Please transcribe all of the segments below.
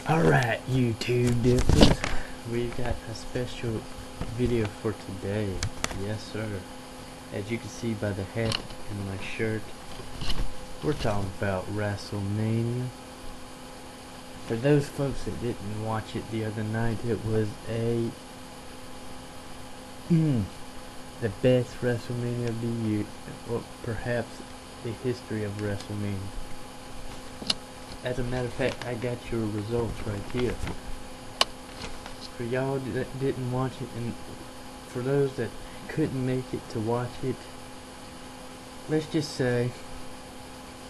Alright, YouTube dippers, we've got a special video for today. Yes sir. As you can see by the hat and my shirt, we're talking about WrestleMania. For those folks that didn't watch it the other night, it was the best WrestleMania of the year, or perhaps the history of WrestleMania. As a matter of fact, I got your results right here. For y'all that didn't watch it, and for those that couldn't make it to watch it, let's just say,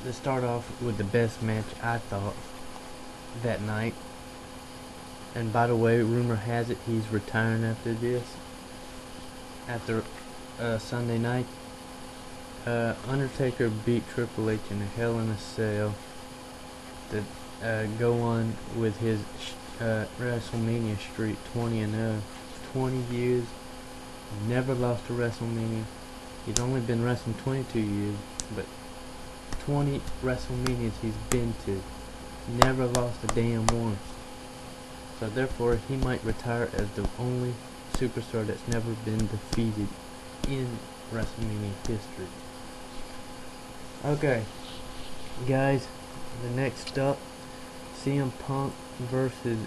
let's start off with the best match I thought that night. And by the way, rumor has it he's retiring after this, after Sunday night. Undertaker beat Triple H in a Hell in a Cell to go on with his WrestleMania streak, 20-0. 20 years, never lost to WrestleMania. He's only been wrestling 22 years, but 20 WrestleManias he's been to, never lost a damn one. So therefore, he might retire as the only superstar that's never been defeated in WrestleMania history. Okay, guys. The next up, CM Punk versus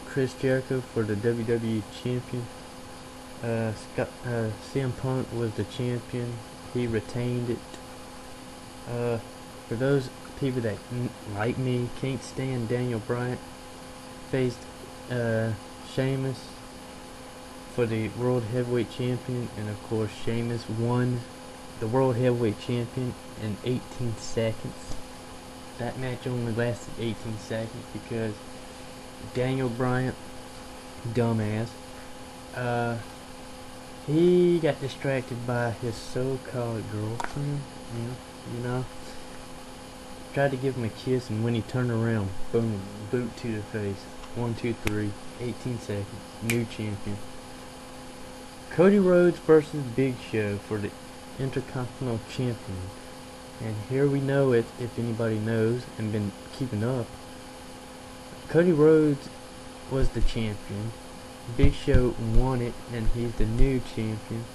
Chris Jericho for the WWE Champion. CM Punk was the champion. He retained it. For those people that, like me, can't stand Daniel Bryan, faced Sheamus for the World Heavyweight Champion, and of course Sheamus won the World Heavyweight Champion in 18 seconds. That match only lasted 18 seconds because Daniel Bryan, dumbass, he got distracted by his so-called girlfriend, you know, tried to give him a kiss, and when he turned around, boom, boot to the face. 1, 2, 3, 18 seconds, new champion. Cody Rhodes versus Big Show for the Intercontinental Champion. And here we know it, if anybody knows and been keeping up. Cody Rhodes was the champion. Big Show won it, and he's the new champion.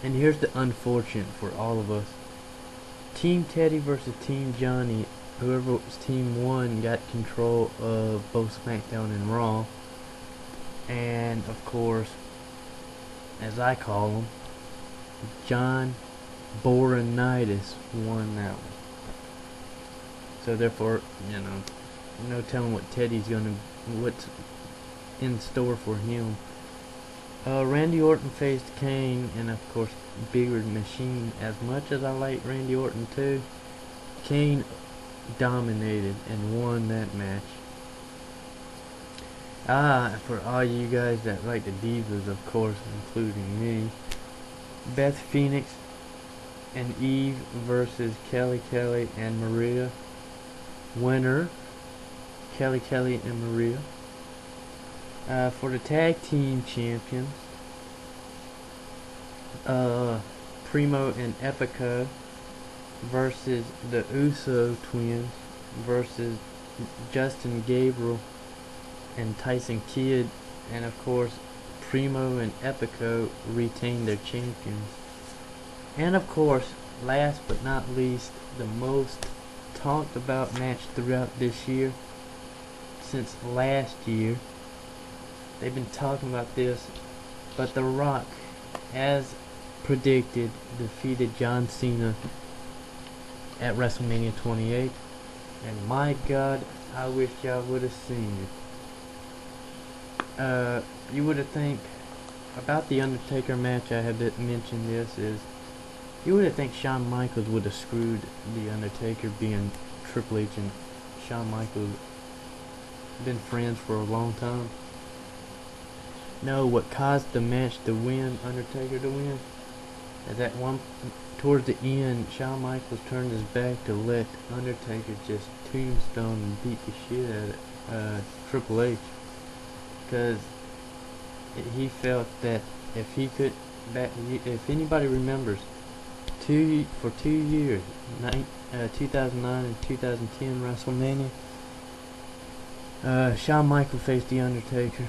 And here's the unfortunate for all of us. Team Teddy versus Team Johnny. Whoever was Team 1 got control of both SmackDown and Raw. And of course, as I call him, John Boronitis won that one. So therefore, no telling what Teddy's what's in store for him. Randy Orton faced Kane, and of course Big Red Machine. As much as I like Randy Orton too, Kane dominated and won that match. For all you guys that like the divas, of course, including me, Beth Phoenix and Eve versus Kelly and Maria. Winner, Kelly and Maria. For the tag team champions, Primo and Epico versus the Uso twins versus Justin Gabriel and Tyson Kidd. And of course, Primo and Epico retained their champions. And of course, last but not least, the most talked about match throughout this year, since last year. They've been talking about this, but The Rock, as predicted, defeated John Cena at WrestleMania 28. And my God, I wish y'all would have seen it. You would have think about the Undertaker match. I have mentioned this is. You would have think Shawn Michaels would have screwed the Undertaker, being Triple H and Shawn Michaels been friends for a long time. No, what caused the match to win, Undertaker to win, is that towards the end, Shawn Michaels turned his back to let Undertaker just tombstone and beat the shit out of Triple H, because he felt that if he could, if anybody remembers, for 2 years, 2009 and 2010 WrestleMania, Shawn Michaels faced The Undertaker,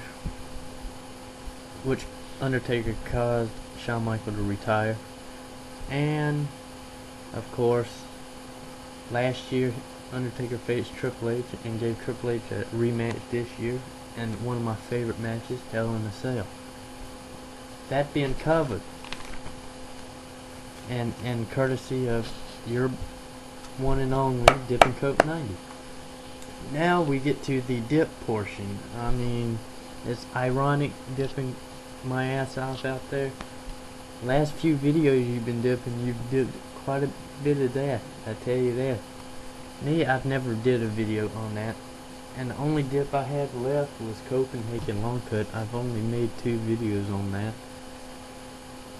which Undertaker caused Shawn Michaels to retire. And, of course, last year Undertaker faced Triple H and gave Triple H a rematch this year, and one of my favorite matches, Hell in a Cell. That being covered, and courtesy of your one and only Dip and Coke 90. Now we get to the dip portion. I mean, it's ironic dipping my ass off out there. Last few videos you've been dipping, you've dipped quite a bit of that, I tell you that. Me, I've never did a video on that. And the only dip I had left was Copenhagen Long Cut. I've only made 2 videos on that.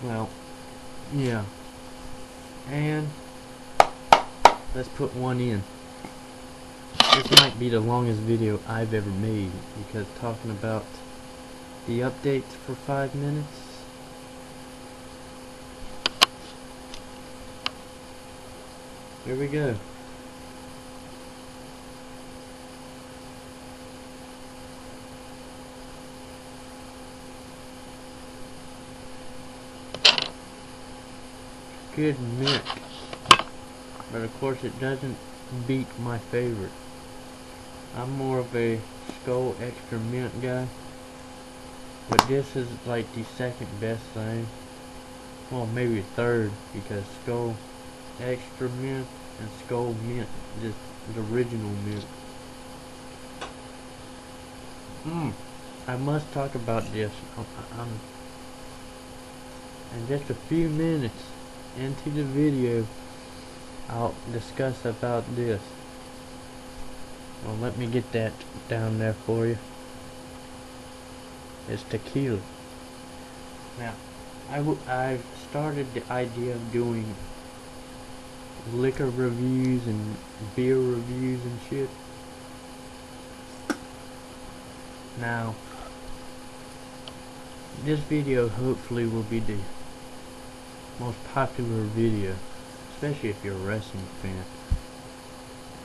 Well, yeah. And let's put one in. This might be the longest video I've ever made, because talking about the updates for 5 minutes. Here we go. Good mint, but of course it doesn't beat my favorite. I'm more of a Skull Extra Mint guy, but this is like the second best thing. Well, maybe third, because Skull Extra Mint and Skull Mint, just the original mint. I must talk about this. In just a few minutes into the video, I'll discuss about this. Well, let me get that down there for you. It's tequila. Now, I've started the idea of doing liquor reviews and beer reviews and shit. Now, this video hopefully will be the most popular video, especially if you're a wrestling fan.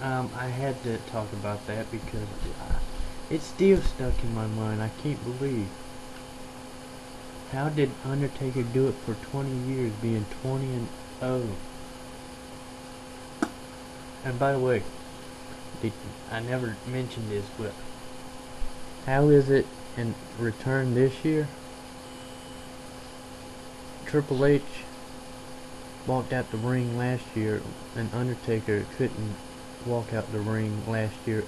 I had to talk about that because it's still stuck in my mind. I can't believe, how did Undertaker do it for 20 years, being 20-0? And by the way, I never mentioned this, but how is it in return this year? Triple H walked out the ring last year, and Undertaker couldn't walk out the ring last year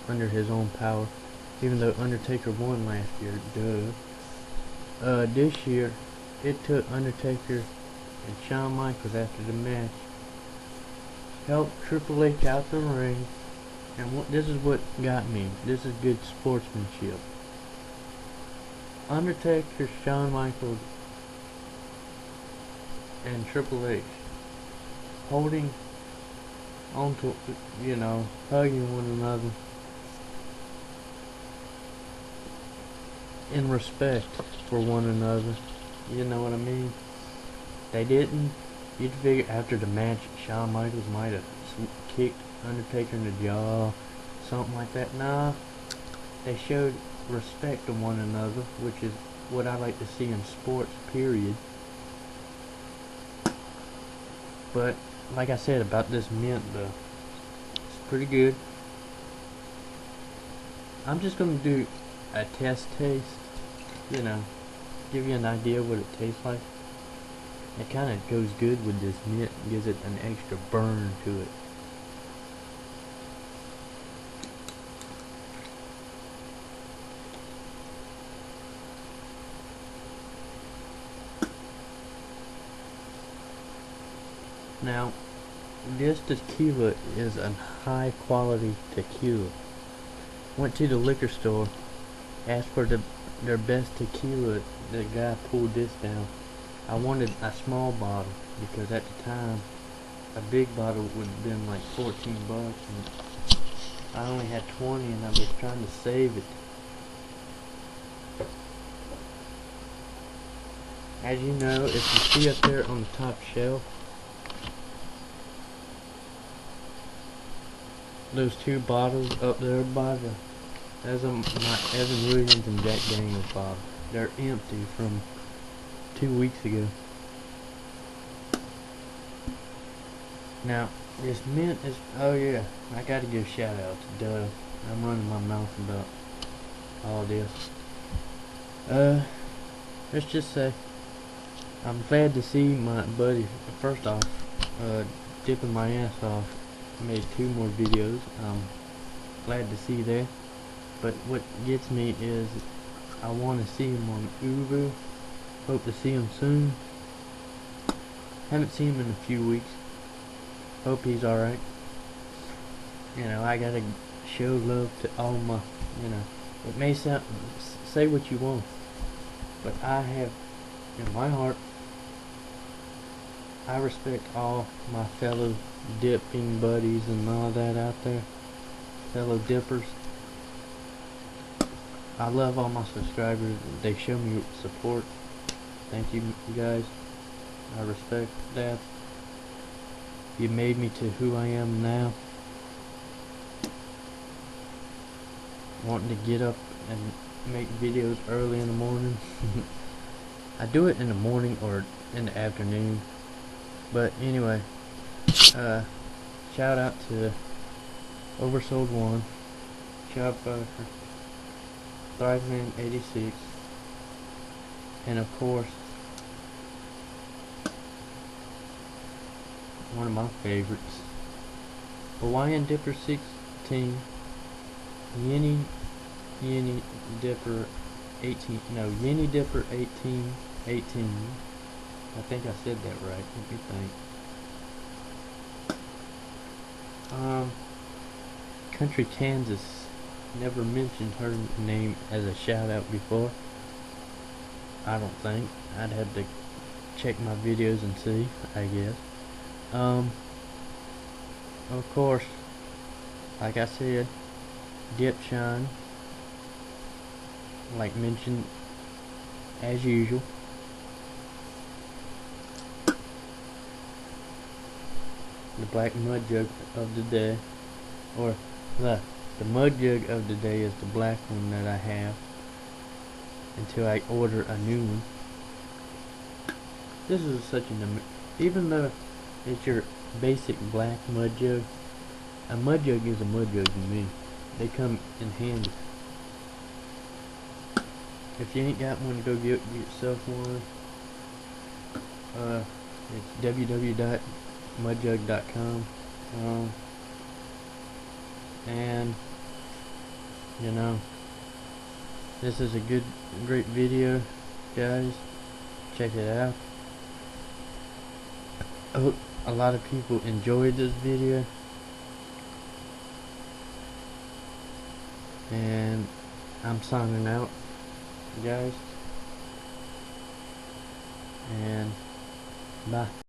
under his own power, even though Undertaker won last year. This year it took Undertaker and Shawn Michaels after the match helped Triple H out the ring, and this is what got me. This is good sportsmanship. Undertaker, Shawn Michaels, and Triple H holding onto, you know, hugging one another in respect for one another. You know what I mean? They didn't. You'd figure after the match Shawn Michaels might have kicked Undertaker in the jaw, something like that. Nah, they showed respect to one another, which is what I like to see in sports, period. But like I said about this mint, though, it's pretty good. I'm just gonna do a test taste, you know, give you an idea what it tastes like. It kind of goes good with this mint, gives it an extra burn to it. Now, this tequila is a high quality tequila. Went to the liquor store, asked for their best tequila. The guy pulled this down. I wanted a small bottle because at the time a big bottle would have been like 14 bucks, and I only had 20, and I was trying to save it. As you know, if you see up there on the top shelf, those 2 bottles up there by the my Evan Williams and Jack Daniels bottle. They're empty from 2 weeks ago. Now, this mint is, oh yeah, I gotta give a shout out to Dove. I'm running my mouth about all this. Let's just say, I'm glad to see my buddy, first off, dipping my ass off, made 2 more videos. I'm glad to see that. But what gets me is, I want to see him on Uvu. Hope to see him soon. Haven't seen him in a few weeks. Hope he's alright. You know, I gotta show love to all my, you know, it may sound, say what you want, but I have, in my heart, I respect all my fellow dipping buddies and all that out there, fellow dippers. I love all my subscribers. They show me support. Thank you guys. I respect that. You made me to who I am now. Wanting to get up and make videos early in the morning. I do it in the morning or in the afternoon. But anyway, shout out to Oversold One, Chopfucker, Thriveman 86, and of course, one of my favorites, Hawaiian Dipper 16, Yeni Dipper 18, no, Yeni Dipper 18. I think I said that right. Let me think. Country Kansas, never mentioned her name as a shout out before. I don't think. I'd have to check my videos and see, I guess. Of course, like I said, Dip Shine, like mentioned, as usual. The black mud jug of the day, or the mud jug of the day is the black one that I have until I order a new one. This is such an, even though it's your basic black mud jug, a mud jug is a mud jug to me. They come in handy. If you ain't got one, go get yourself one. It's www.mudjug.com. And you know, this is a great video, guys. Check it out. I hope a lot of people enjoyed this video, and I'm signing out, guys, and bye.